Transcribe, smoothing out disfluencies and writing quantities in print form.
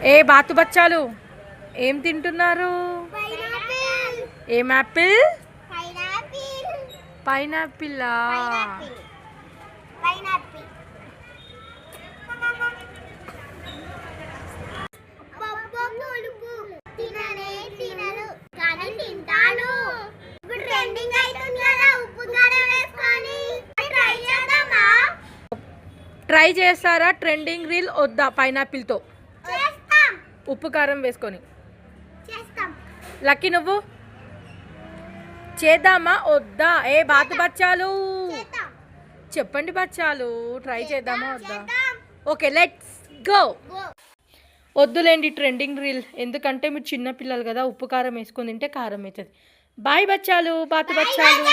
ఏ బాతు బచ్చాలు ఏం తింటున్నారు? ఏం యాపిల్? పైనాపిల్లా? ట్రై చేస్తారా ట్రెండింగ్ రీల్ వద్దా పైనాపిల్తో ఉప్పు కారం వేసుకొని? లక్కీ నువ్వు చేద్దామా వద్దా? ఏ బాతు బచ్చాలు చెప్పండి బచ్చాలు, ట్రై చేద్దామా వద్దా? Okay let's go. వద్దులేండి ట్రెండింగ్ రీల్, ఎందుకంటే మీరు చిన్న పిల్లలు కదా, ఉప్పు కారం వేసుకొని తింటే కారం అవుతుంది. బాయ్ బచ్చాలు, బాతు బచ్చాలు.